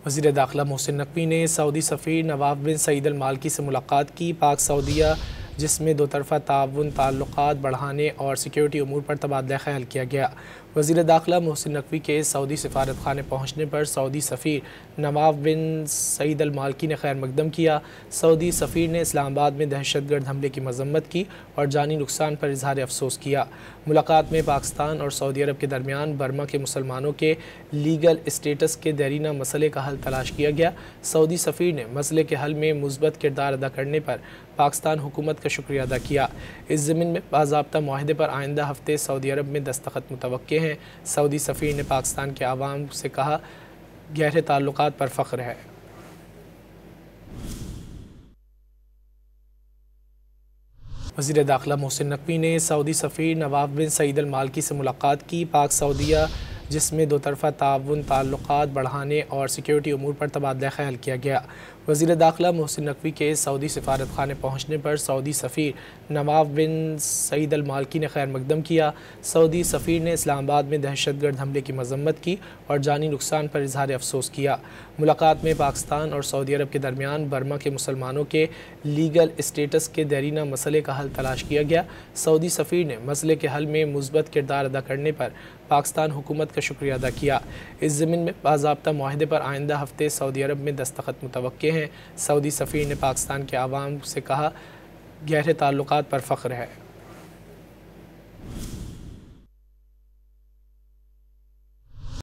वज़ीर दाखिला मोहसिन नकवी ने सऊदी सफ़ीर नवाफ बिन सईद अल मालकी से मुलाकात की। पाक सऊदीया जिसमें दो तरफ़ा ताउन, ताल्लुक़ात बढ़ाने और सिक्योरिटी उमूर पर तबादला ख्याल किया गया। वज़ीर दाखिला मोहसिन नकवी के सऊदी सफारत खाने पहुँचने पर सऊदी सफ़ीर नवाफ बिन सईद अल मालकी ने खैर मकदम किया। सऊदी सफ़ीर ने इस्लामाबाद में दहशतगर्द हमले की मज़म्मत की और जानी नुकसान पर इजहार अफसोस किया। मुलाकात में पाकिस्तान और सऊदी अरब के दरमियान बर्मा के मुसलमानों के लीगल स्टेटस के देरीना मसले का हल तलाश किया गया। सऊदी सफ़ीर ने मसले के हल में मुस्बत किरदार अदा करने पर पाकिस्तान हुकूमत का शुक्रिया अदा किया। इस ज़मीन में बाज़ाब्ता मुआहदे पर आइंदा हफ्ते सऊदी अरब में दस्तखत मुतवक्के हैं। सऊदी सफ़ीर ने पाकिस्तान के आवाम से कहा, गहरे ताल्लुकात पर फ़ख्र है। वज़ीर दाखिला मोहसिन नकवी ने सऊदी सफ़ीर नवाफ बिन सईद अल मालकी से मुलाकात की। पाक सऊदीया जिसमें दो तरफ़ा ताउन, ताल्लुक़ात बढ़ाने और सिक्योरिटी उमूर पर तबादला ख्याल किया गया। वज़ीर दाखिला मोहसिन नकवी के सऊदी सफारत खाने पहुँचने पर सऊदी सफ़ीर नवाफ बिन सईद अल मालकी ने खैर मकदम किया। सऊदी सफ़ीर ने इस्लामाबाद में दहशतगर्द हमले की मज़म्मत की और जानी नुकसान पर इजहार अफसोस किया। मुलाकात में पाकिस्तान और सऊदी अरब के दरमियान बर्मा के मुसलमानों के लीगल स्टेटस के देरीना मसले का हल तलाश किया गया। सऊदी सफ़ीर ने मसले के हल में मुस्बत किरदार अदा करने पर पाकिस्तान हुकूमत का शुक्रिया अदा किया। इस ज़मीन में बाज़ाब्ता मुआहदे पर आइंदा हफ्ते सऊदी अरब में दस्तखत मुतवक्के हैं। सऊदी सफ़ीर ने पाकिस्तान के आवाम से कहा, गहरे ताल्लुकात पर फ़ख्र है।